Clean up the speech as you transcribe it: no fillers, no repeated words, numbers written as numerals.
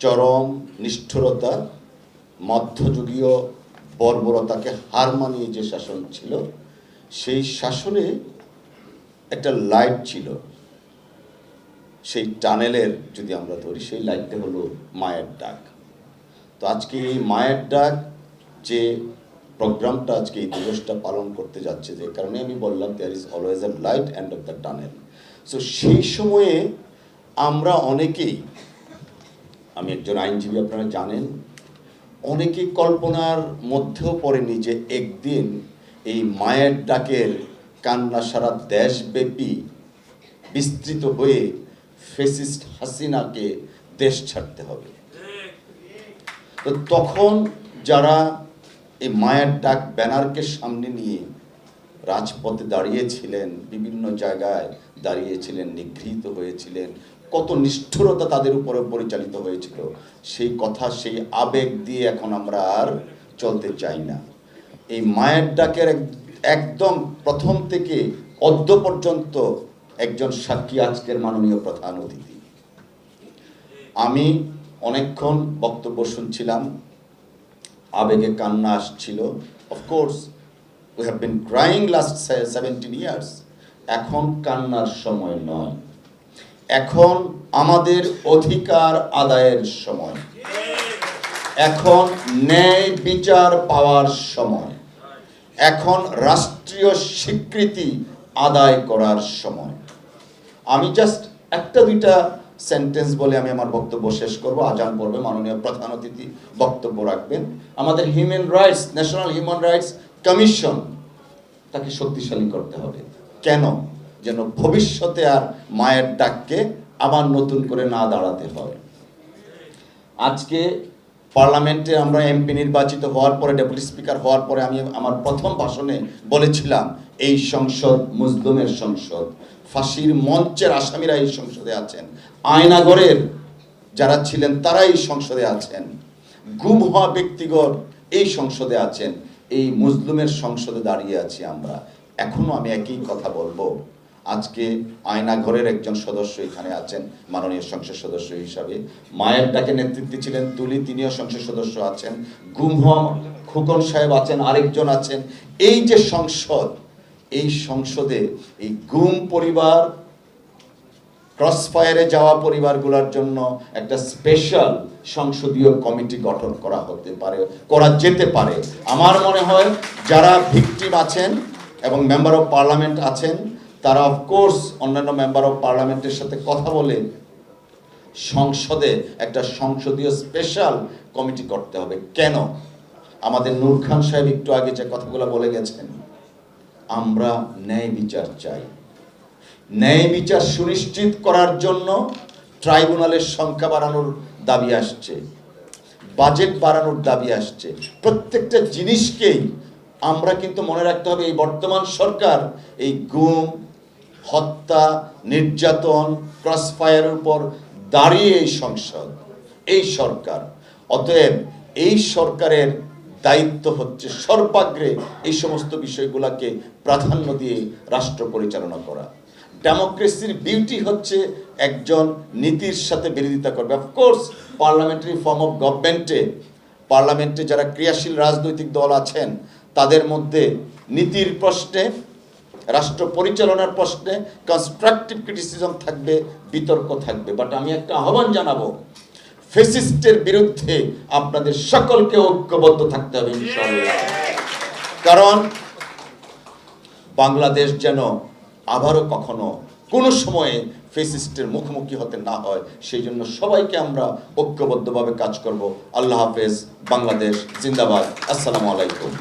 চরম নিষ্ঠুরতা, মধ্যযুগীয় বর্বরতাকে হার মানিয়ে যে শাসন ছিল, সেই শাসনে একটা লাইট ছিল। সেই টানেলের যদি আমরা ধরি, সেই লাইটটা হলো মায়ের ডাক। তো আজকে এই মায়ের ডাক যে প্রোগ্রামটা, আজকে এই দিবসটা পালন করতে যাচ্ছে, যে কারণে আমি বললাম there is always a light end of the tunnel. So সেই সময়ে আমরা অনেকেই, আমি একজন আইনজীবী আপনারা জানেন, অনেকেই কল্পনার মধ্যেও পড়েনি যে একদিন এই মায়ের ডাকের কান্না সারা দেশব্যাপী বিস্তৃত হয়ে ফ্যাসিস্ট হাসিনাকে দেশ ছাড়তে হবে। তো তখন যারা এই মায়ের ডাক ব্যানারকে সামনে নিয়ে রাজপথে দাঁড়িয়েছিলেন, বিভিন্ন জায়গায় দাঁড়িয়েছিলেন, নিগৃহীত হয়েছিলেন, কত নিষ্ঠুরতা তাদের উপরে পরিচালিত হয়েছিল, সেই কথা, সেই আবেগ দিয়ে এখন আমরা আর চলতে চাই না। এই মায়ের ডাকের একদম প্রথম থেকে অদ্য পর্যন্ত একজন সাক্ষী আজকের মাননীয় প্রধান অতিথি। আমি অনেকক্ষণ বক্তব্য শুনছিলাম, আবেগে কান্না আসছিল। Of course we have been crying last 17 years. এখন কান্নার সময় নয়, এখন আমাদের অধিকার আদায়ের সময়, এখন ন্যায় বিচার পাওয়ার সময়, এখন রাষ্ট্রীয় স্বীকৃতি আদায় করার সময়। আমি জাস্ট একটা দুইটা সেন্টেন্স বলে আমি আমার বক্তব্য শেষ করব। আজান পড়বে, মাননীয় প্রধান অতিথি বক্তব্য রাখবেন। আমাদের human rights, national human rights commission, তাকে শক্তিশালী করতে হবে। কেন? যেন ভবিষ্যতে আর মায়ের ডাককে আবার নতুন করে না দাঁড়াতে হয়। আজকে পার্লামেন্টে আমরা এমপি নির্বাচিত হওয়ার পরে, ডেপুটি স্পিকার হওয়ার পরে, আমি আমার প্রথম ভাষণে বলেছিলাম এই সংসদ মজলুমের সংসদ। ফাঁসির মঞ্চের আসামিরা এই সংসদে আছেন, আয়নাগরের যারা ছিলেন তারা এই সংসদে আছেন, গুম হওয়া ব্যক্তিগণ এই সংসদে আছেন। এই মজলুমের সংসদে দাঁড়িয়ে আছি আমরা। এখনো আমি একই কথা বলবো। আজকে আয়নাঘরের একজন সদস্য এখানে আছেন মাননীয় সংসদ সদস্য হিসাবে, মায়ের ডাকে নেতৃত্বে ছিলেন তুলি, তিনিও সংসদ সদস্য আছেন, গুম হওয়া খোকন সাহেব আছেন, আরেকজন আছেন। এই যে সংসদ, এই সংসদে এই গুম পরিবার, ক্রসফায়ারে যাওয়া পরিবারগুলোর জন্য একটা স্পেশাল সংসদীয় কমিটি গঠন করা হতে পারে, করা যেতে পারে। আমার মনে হয় যারা ভিকটিম আছেন এবং মেম্বার অফ পার্লামেন্ট আছেন, তারা অফকোর্স অন্যান্য মেম্বার অফ পার্লামেন্টের সাথে কথা বলে সংসদে একটা সংসদীয় স্পেশাল কমিটি করতে হবে। কেন? আমাদের নূর খান সাহেব একটু আগে যে কথাগুলো বলে গেছেন, আমরা ন্যায় বিচার চাই। ন্যায় বিচার সুনিশ্চিত করার জন্য ট্রাইব্যুনালের সংখ্যা বাড়ানোর দাবি আসছে, বাজেট বাড়ানোর দাবি আসছে। প্রত্যেকটা জিনিসকেই আমরা কিন্তু মনে রাখতে হবে, এই বর্তমান সরকার এই গুম, হত্যা, নির্যাতন, ক্রসফায়ারের উপর দাঁড়িয়ে এই সংসদ, এই সরকার। অতএব এই সরকারের দায়িত্ব হচ্ছে সর্বাগ্রে এই সমস্ত বিষয়গুলোকে প্রাধান্য দিয়ে রাষ্ট্র পরিচালনা করা। ডেমোক্রেসির বিউটি হচ্ছে একজন নীতির সাথে বিরোধিতা করবে। অফকোর্স পার্লামেন্টারি ফর্ম অফ গভর্নমেন্টে, পার্লামেন্টে যারা ক্রিয়াশীল রাজনৈতিক দল আছেন, তাদের মধ্যে নীতির প্রশ্নে, রাষ্ট্র পরিচালনার প্রশ্নে কনস্ট্রাকটিভ ক্রিটিসিজম থাকবে, বিতর্ক থাকবে। বাট আমি একটা আহ্বান জানাবো, ফ্যাসিস্টের বিরুদ্ধে আপনাদের সকলকে ঐক্যবদ্ধ থাকতে হবে ইনশাআল্লাহ। কারণ বাংলাদেশ যেন আবারও কখনো কোনো সময়ে ফ্যাসিস্টের মুখোমুখি হতে না হয়, সেই জন্য সবাইকে আমরা ঐক্যবদ্ধভাবে কাজ করব। আল্লাহ হাফেজ। বাংলাদেশ জিন্দাবাদ। আসসালামু আলাইকুম।